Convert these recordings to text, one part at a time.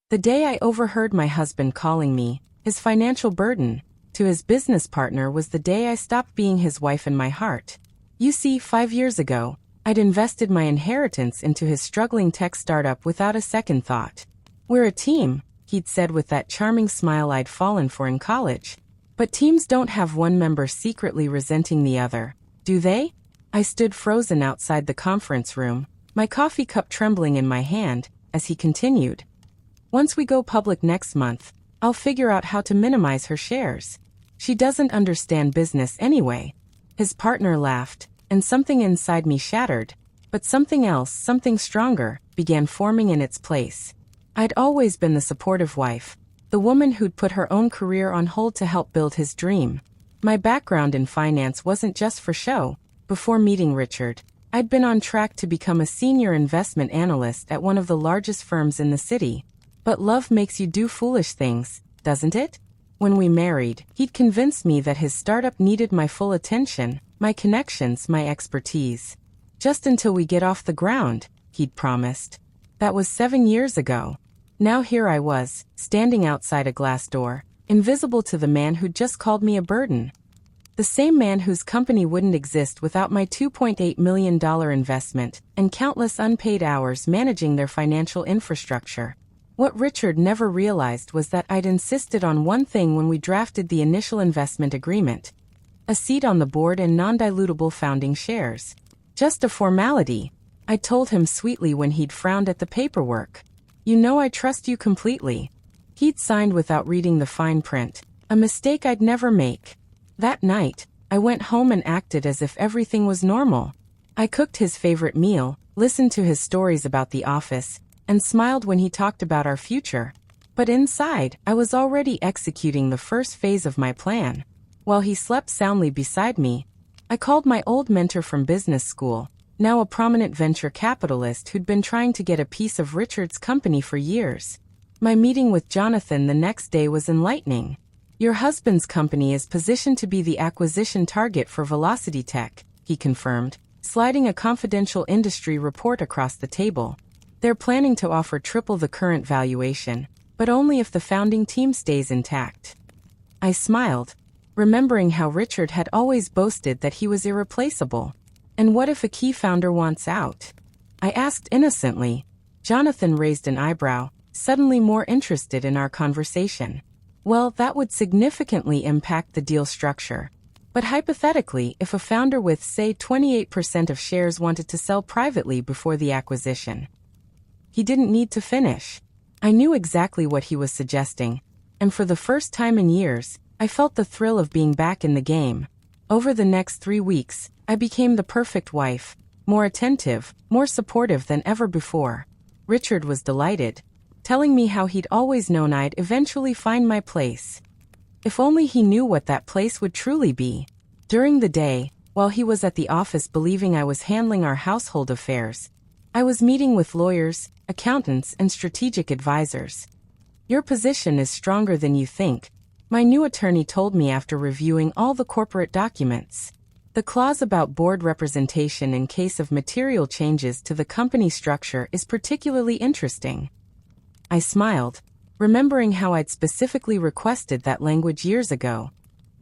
The day I overheard my husband calling me his financial burden to his business partner was the day I stopped being his wife in my heart. You see, 5 years ago, I'd invested my inheritance into his struggling tech startup without a second thought. We're a team, he'd said with that charming smile I'd fallen for in college. But teams don't have one member secretly resenting the other, do they? I stood frozen outside the conference room, my coffee cup trembling in my hand, as he continued. Once we go public next month, I'll figure out how to minimize her shares. She doesn't understand business anyway. His partner laughed, and something inside me shattered, but something else, something stronger, began forming in its place. I'd always been the supportive wife, the woman who'd put her own career on hold to help build his dream. My background in finance wasn't just for show. Before meeting Richard, I'd been on track to become a senior investment analyst at one of the largest firms in the city. But love makes you do foolish things, doesn't it? When we married, he'd convinced me that his startup needed my full attention, my connections, my expertise. Just until we get off the ground, he'd promised. That was 7 years ago. Now here I was, standing outside a glass door, invisible to the man who'd just called me a burden. The same man whose company wouldn't exist without my $2.8 million investment and countless unpaid hours managing their financial infrastructure. What Richard never realized was that I'd insisted on one thing when we drafted the initial investment agreement: a seat on the board and non-dilutable founding shares. Just a formality, I told him sweetly when he'd frowned at the paperwork. You know I trust you completely. He'd signed without reading the fine print, a mistake I'd never make. That night, I went home and acted as if everything was normal. I cooked his favorite meal, listened to his stories about the office, and smiled when he talked about our future. But inside, I was already executing the first phase of my plan. While he slept soundly beside me, I called my old mentor from business school, now a prominent venture capitalist who'd been trying to get a piece of Richard's company for years. My meeting with Jonathan the next day was enlightening. Your husband's company is positioned to be the acquisition target for Velocity Tech, he confirmed, sliding a confidential industry report across the table. They're planning to offer triple the current valuation, but only if the founding team stays intact. I smiled, remembering how Richard had always boasted that he was irreplaceable. And what if a key founder wants out? I asked innocently. Jonathan raised an eyebrow, suddenly more interested in our conversation. Well, that would significantly impact the deal structure. But hypothetically, if a founder with, say, 28% of shares wanted to sell privately before the acquisition. He didn't need to finish. I knew exactly what he was suggesting, and for the first time in years, I felt the thrill of being back in the game. Over the next 3 weeks, I became the perfect wife, more attentive, more supportive than ever before. Richard was delighted, telling me how he'd always known I'd eventually find my place. If only he knew what that place would truly be. During the day, while he was at the office believing I was handling our household affairs, I was meeting with lawyers, accountants, and strategic advisors. Your position is stronger than you think, my new attorney told me after reviewing all the corporate documents. The clause about board representation in case of material changes to the company structure is particularly interesting. I smiled, remembering how I'd specifically requested that language years ago.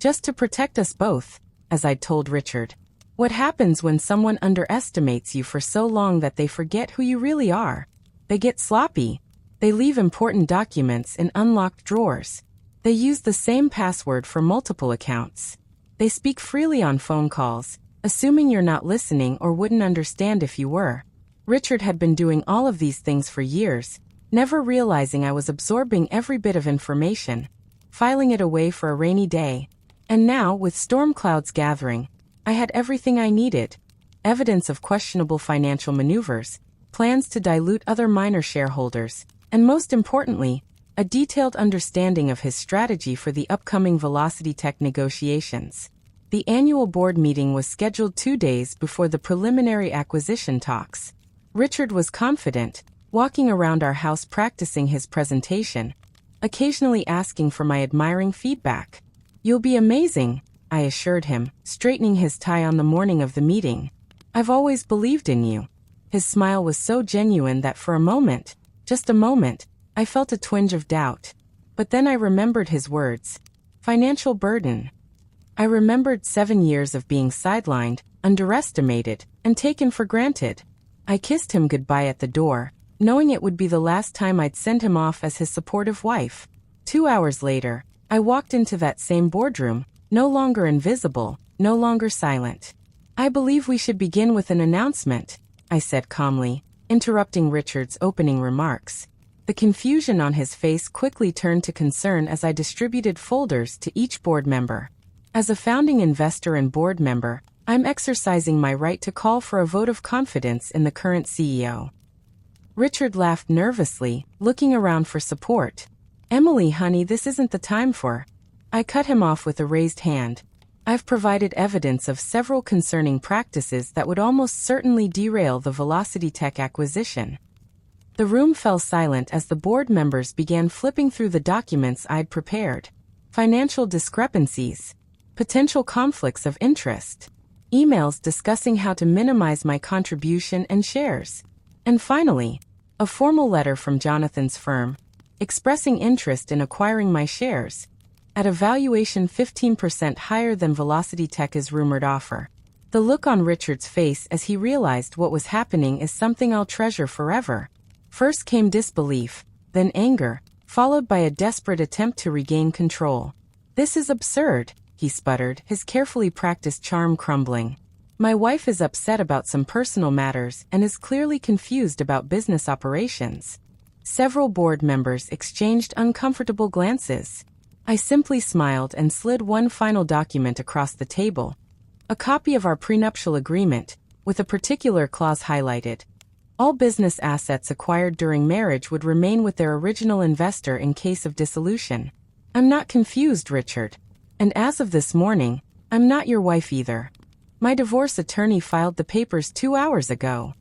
Just to protect us both, as I'd told Richard. What happens when someone underestimates you for so long that they forget who you really are? They get sloppy. They leave important documents in unlocked drawers. They use the same password for multiple accounts. They speak freely on phone calls, assuming you're not listening or wouldn't understand if you were. Richard had been doing all of these things for years, never realizing I was absorbing every bit of information, filing it away for a rainy day. And now, with storm clouds gathering, I had everything I needed: evidence of questionable financial maneuvers, plans to dilute other minor shareholders, and most importantly, a detailed understanding of his strategy for the upcoming Velocity Tech negotiations. The annual board meeting was scheduled 2 days before the preliminary acquisition talks. Richard was confident, walking around our house practicing his presentation, occasionally asking for my admiring feedback. "You'll be amazing," I assured him, straightening his tie on the morning of the meeting. "I've always believed in you." His smile was so genuine that for a moment, just a moment, I felt a twinge of doubt. But then I remembered his words. Financial burden. I remembered 7 years of being sidelined, underestimated, and taken for granted. I kissed him goodbye at the door, knowing it would be the last time I'd send him off as his supportive wife. 2 hours later, I walked into that same boardroom, no longer invisible, no longer silent. I believe we should begin with an announcement, I said calmly, interrupting Richard's opening remarks. The confusion on his face quickly turned to concern as I distributed folders to each board member. As a founding investor and board member, I'm exercising my right to call for a vote of confidence in the current CEO. Richard laughed nervously, looking around for support. Emily, honey, this isn't the time for. I cut him off with a raised hand. I've provided evidence of several concerning practices that would almost certainly derail the Velocity Tech acquisition. The room fell silent as the board members began flipping through the documents I'd prepared. Financial discrepancies. Potential conflicts of interest. Emails discussing how to minimize my contribution and shares. And finally, a formal letter from Jonathan's firm, expressing interest in acquiring my shares, at a valuation 15% higher than Velocity Tech's rumored offer. The look on Richard's face as he realized what was happening is something I'll treasure forever. First came disbelief, then anger, followed by a desperate attempt to regain control. This is absurd, he sputtered, his carefully practiced charm crumbling. My wife is upset about some personal matters and is clearly confused about business operations. Several board members exchanged uncomfortable glances. I simply smiled and slid one final document across the table. A copy of our prenuptial agreement, with a particular clause highlighted. All business assets acquired during marriage would remain with their original investor in case of dissolution. I'm not confused, Richard. And as of this morning, I'm not your wife either. My divorce attorney filed the papers 2 hours ago.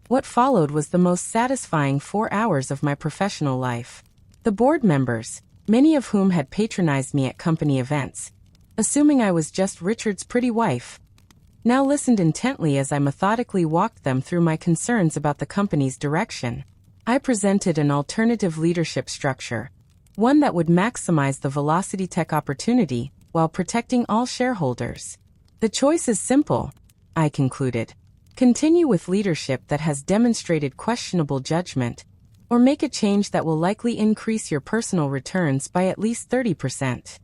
What followed was the most satisfying 4 hours of my professional life. The board members, many of whom had patronized me at company events, assuming I was just Richard's pretty wife, now listened intently as I methodically walked them through my concerns about the company's direction. I presented an alternative leadership structure, one that would maximize the Velocity Tech opportunity while protecting all shareholders. The choice is simple, I concluded. Continue with leadership that has demonstrated questionable judgment, or make a change that will likely increase your personal returns by at least 30%.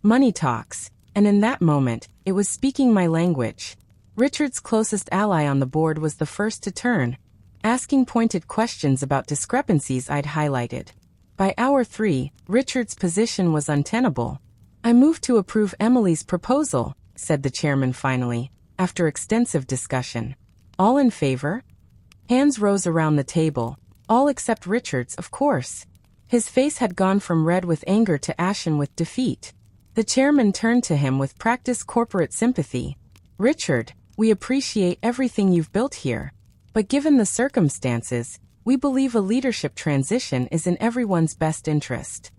Money talks, and in that moment, it was speaking my language. Richard's closest ally on the board was the first to turn, asking pointed questions about discrepancies I'd highlighted. By hour 3, Richard's position was untenable. I moved to approve Emily's proposal, said the chairman finally, after extensive discussion. All in favor? Hands rose around the table, all except Richard's, of course. His face had gone from red with anger to ashen with defeat. The chairman turned to him with practiced corporate sympathy. Richard, we appreciate everything you've built here. But given the circumstances, we believe a leadership transition is in everyone's best interest.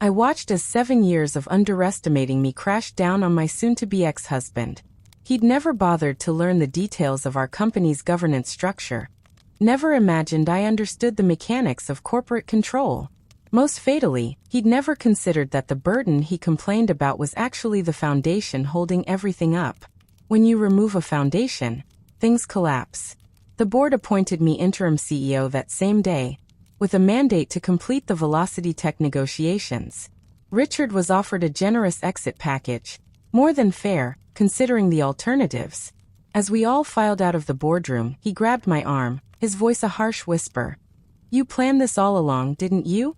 I watched as 7 years of underestimating me crashed down on my soon-to-be ex-husband. He'd never bothered to learn the details of our company's governance structure. Never imagined I understood the mechanics of corporate control. Most fatally, he'd never considered that the burden he complained about was actually the foundation holding everything up. When you remove a foundation, things collapse. The board appointed me interim CEO that same day, with a mandate to complete the Velocity Tech negotiations. Richard was offered a generous exit package, more than fair, considering the alternatives. As we all filed out of the boardroom, he grabbed my arm, his voice a harsh whisper. You planned this all along, didn't you?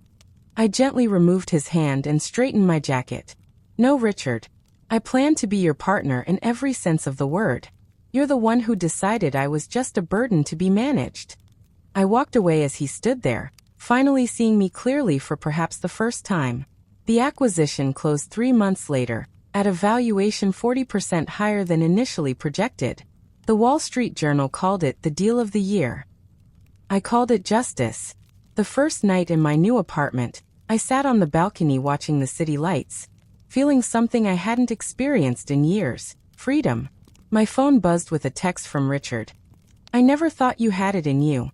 I gently removed his hand and straightened my jacket. No, Richard. I planned to be your partner in every sense of the word. You're the one who decided I was just a burden to be managed. I walked away as he stood there, finally seeing me clearly for perhaps the first time. The acquisition closed 3 months later, at a valuation 40% higher than initially projected. The Wall Street Journal called it the deal of the year. I called it justice. The first night in my new apartment, I sat on the balcony watching the city lights, feeling something I hadn't experienced in years, freedom. My phone buzzed with a text from Richard. I never thought you had it in you.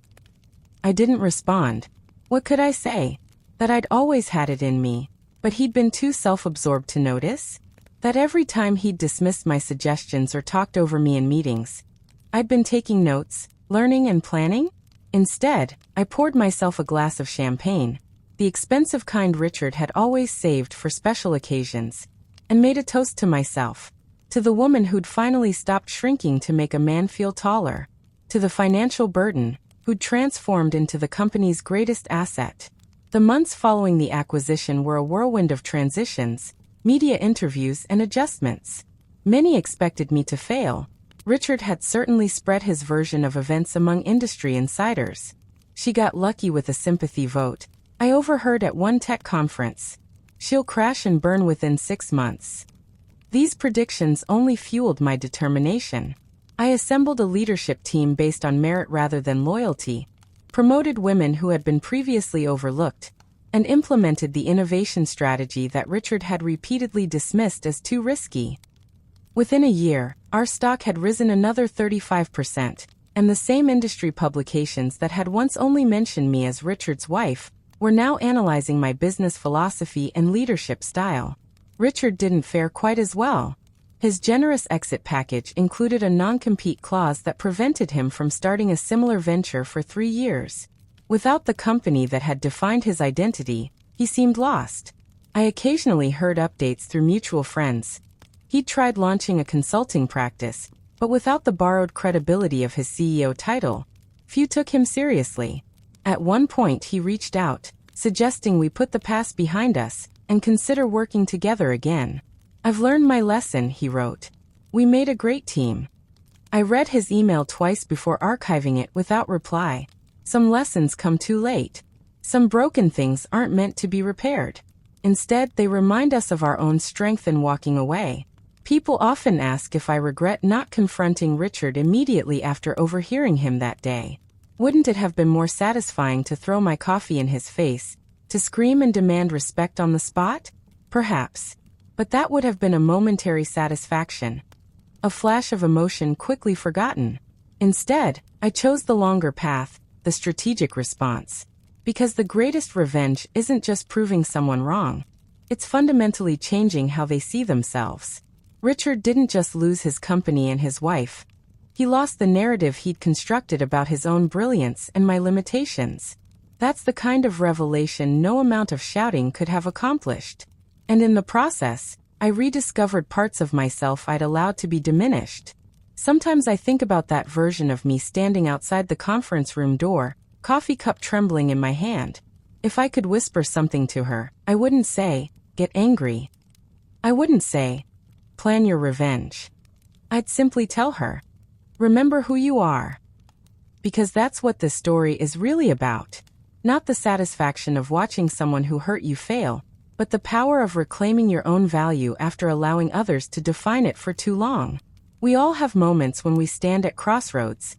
I didn't respond. What could I say? That I'd always had it in me, but he'd been too self-absorbed to notice? That every time he'd dismissed my suggestions or talked over me in meetings, I'd been taking notes, learning and planning? Instead, I poured myself a glass of champagne, the expensive kind Richard had always saved for special occasions, and made a toast to myself, to the woman who'd finally stopped shrinking to make a man feel taller, to the financial burden who'd transformed into the company's greatest asset. The months following the acquisition were a whirlwind of transitions, media interviews and adjustments. Many expected me to fail. Richard had certainly spread his version of events among industry insiders. She got lucky with a sympathy vote. I overheard at one tech conference. She'll crash and burn within 6 months. These predictions only fueled my determination. I assembled a leadership team based on merit rather than loyalty, promoted women who had been previously overlooked, and implemented the innovation strategy that Richard had repeatedly dismissed as too risky. Within a year, our stock had risen another 35%, and the same industry publications that had once only mentioned me as Richard's wife were now analyzing my business philosophy and leadership style. Richard didn't fare quite as well. His generous exit package included a non-compete clause that prevented him from starting a similar venture for 3 years. Without the company that had defined his identity, he seemed lost. I occasionally heard updates through mutual friends. He'd tried launching a consulting practice, but without the borrowed credibility of his CEO title, few took him seriously. At one point he reached out, suggesting we put the past behind us and consider working together again. "I've learned my lesson," he wrote. "We made a great team." I read his email twice before archiving it without reply. Some lessons come too late. Some broken things aren't meant to be repaired. Instead, they remind us of our own strength in walking away. People often ask if I regret not confronting Richard immediately after overhearing him that day. Wouldn't it have been more satisfying to throw my coffee in his face, to scream and demand respect on the spot? Perhaps. But that would have been a momentary satisfaction. A flash of emotion quickly forgotten. Instead, I chose the longer path, the strategic response. Because the greatest revenge isn't just proving someone wrong. It's fundamentally changing how they see themselves. Richard didn't just lose his company and his wife. He lost the narrative he'd constructed about his own brilliance and my limitations. That's the kind of revelation no amount of shouting could have accomplished. And in the process, I rediscovered parts of myself I'd allowed to be diminished. Sometimes I think about that version of me standing outside the conference room door, coffee cup trembling in my hand. If I could whisper something to her, I wouldn't say, "Get angry." I wouldn't say, "Plan your revenge." I'd simply tell her, "Remember who you are." Because that's what this story is really about. Not the satisfaction of watching someone who hurt you fail, but the power of reclaiming your own value after allowing others to define it for too long. We all have moments when we stand at crossroads,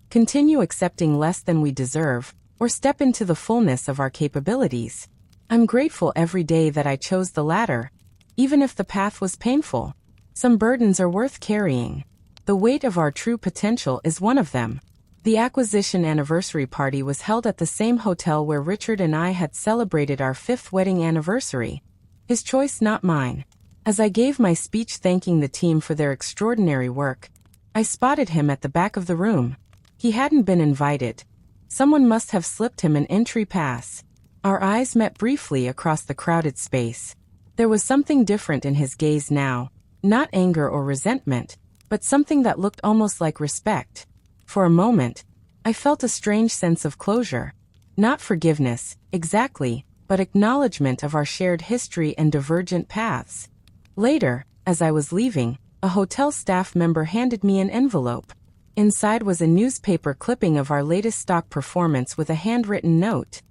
continue accepting less than we deserve, or step into the fullness of our capabilities. I'm grateful every day that I chose the latter, even if the path was painful. Some burdens are worth carrying. The weight of our true potential is one of them. The acquisition anniversary party was held at the same hotel where Richard and I had celebrated our 5th wedding anniversary. His choice, not mine. As I gave my speech thanking the team for their extraordinary work, I spotted him at the back of the room. He hadn't been invited. Someone must have slipped him an entry pass. Our eyes met briefly across the crowded space. There was something different in his gaze now, not anger or resentment, but something that looked almost like respect. For a moment, I felt a strange sense of closure. Not forgiveness, exactly, but acknowledgement of our shared history and divergent paths. Later, as I was leaving, a hotel staff member handed me an envelope. Inside was a newspaper clipping of our latest stock performance with a handwritten note.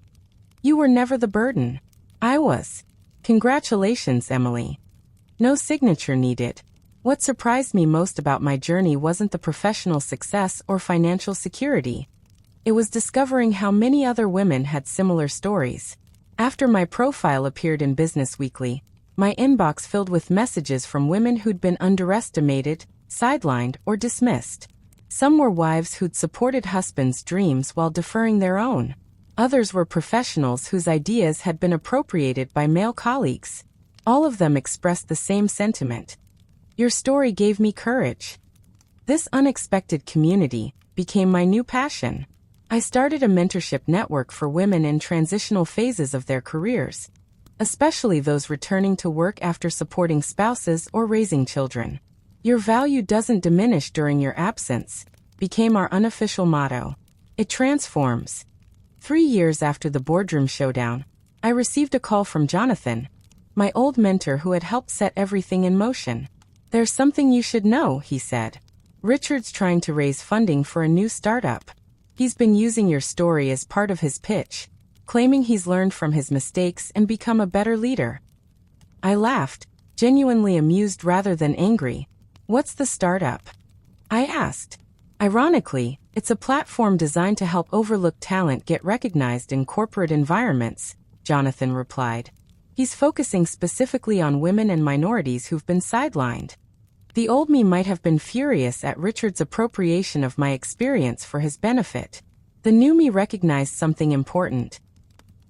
"You were never the burden. I was. Congratulations, Emily." No signature needed. What surprised me most about my journey wasn't the professional success or financial security. It was discovering how many other women had similar stories. After my profile appeared in Business Weekly, my inbox filled with messages from women who'd been underestimated, sidelined, or dismissed. Some were wives who'd supported husbands' dreams while deferring their own. Others were professionals whose ideas had been appropriated by male colleagues. All of them expressed the same sentiment. Your story gave me courage. This unexpected community became my new passion. I started a mentorship network for women in transitional phases of their careers, especially those returning to work after supporting spouses or raising children. Your value doesn't diminish during your absence became our unofficial motto. It transforms. 3 years after the boardroom showdown, I received a call from Jonathan, my old mentor who had helped set everything in motion. There's something you should know, he said. Richard's trying to raise funding for a new startup. He's been using your story as part of his pitch, claiming he's learned from his mistakes and become a better leader. I laughed, genuinely amused rather than angry. What's the startup? I asked. Ironically, it's a platform designed to help overlooked talent get recognized in corporate environments, Jonathan replied. He's focusing specifically on women and minorities who've been sidelined. The old me might have been furious at Richard's appropriation of my experience for his benefit. The new me recognized something important.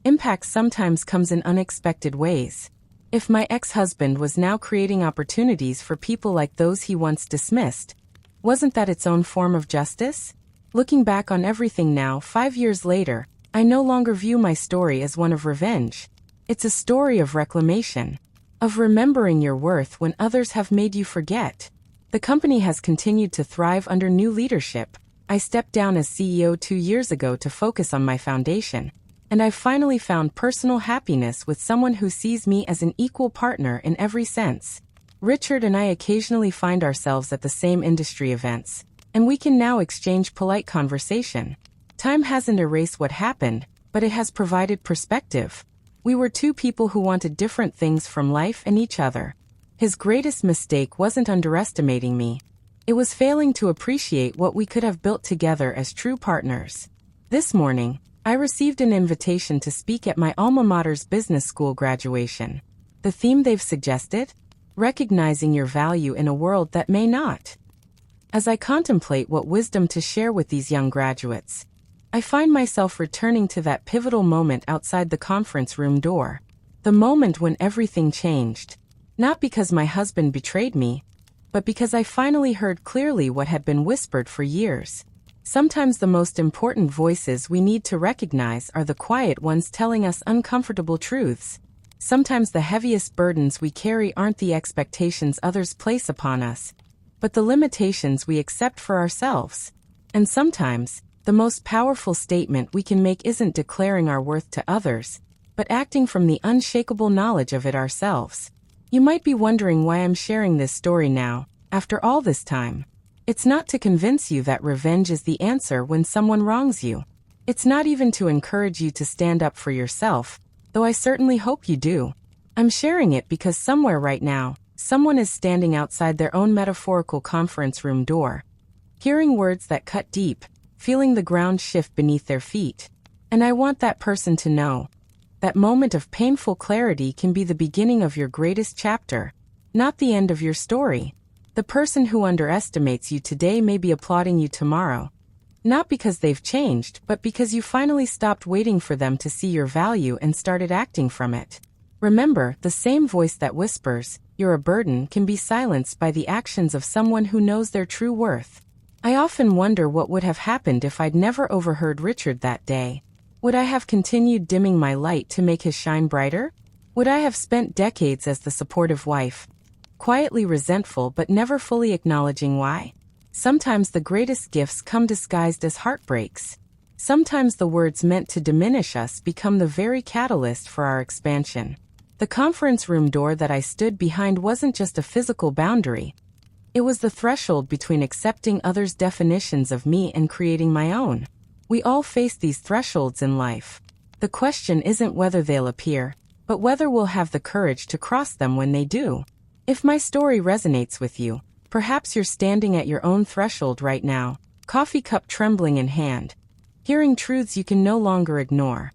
Impact sometimes comes in unexpected ways. If my ex-husband was now creating opportunities for people like those he once dismissed, wasn't that its own form of justice? Looking back on everything now, 5 years later, I no longer view my story as one of revenge. It's a story of reclamation, of remembering your worth when others have made you forget. The company has continued to thrive under new leadership. I stepped down as CEO 2 years ago to focus on my foundation, and I've finally found personal happiness with someone who sees me as an equal partner in every sense. Richard and I occasionally find ourselves at the same industry events, and we can now exchange polite conversation. Time hasn't erased what happened, but it has provided perspective. We were two people who wanted different things from life and each other. His greatest mistake wasn't underestimating me. It was failing to appreciate what we could have built together as true partners. This morning, I received an invitation to speak at my alma mater's business school graduation. The theme they've suggested? Recognizing your value in a world that may not. As I contemplate what wisdom to share with these young graduates, I find myself returning to that pivotal moment outside the conference room door. The moment when everything changed. Not because my husband betrayed me, but because I finally heard clearly what had been whispered for years. Sometimes the most important voices we need to recognize are the quiet ones telling us uncomfortable truths. Sometimes the heaviest burdens we carry aren't the expectations others place upon us, but the limitations we accept for ourselves. And sometimes, the most powerful statement we can make isn't declaring our worth to others, but acting from the unshakable knowledge of it ourselves. You might be wondering why I'm sharing this story now, after all this time. It's not to convince you that revenge is the answer when someone wrongs you. It's not even to encourage you to stand up for yourself, though I certainly hope you do. I'm sharing it because somewhere right now, someone is standing outside their own metaphorical conference room door, hearing words that cut deep, feeling the ground shift beneath their feet. And I want that person to know. That moment of painful clarity can be the beginning of your greatest chapter, not the end of your story. The person who underestimates you today may be applauding you tomorrow. Not because they've changed, but because you finally stopped waiting for them to see your value and started acting from it. Remember, the same voice that whispers, "You're a burden," can be silenced by the actions of someone who knows their true worth. I often wonder what would have happened if I'd never overheard Richard that day. Would I have continued dimming my light to make his shine brighter? Would I have spent decades as the supportive wife, quietly resentful but never fully acknowledging why? Sometimes the greatest gifts come disguised as heartbreaks. Sometimes the words meant to diminish us become the very catalyst for our expansion. The conference room door that I stood behind wasn't just a physical boundary. It was the threshold between accepting others' definitions of me and creating my own. We all face these thresholds in life. The question isn't whether they'll appear, but whether we'll have the courage to cross them when they do. If my story resonates with you, perhaps you're standing at your own threshold right now, coffee cup trembling in hand, hearing truths you can no longer ignore.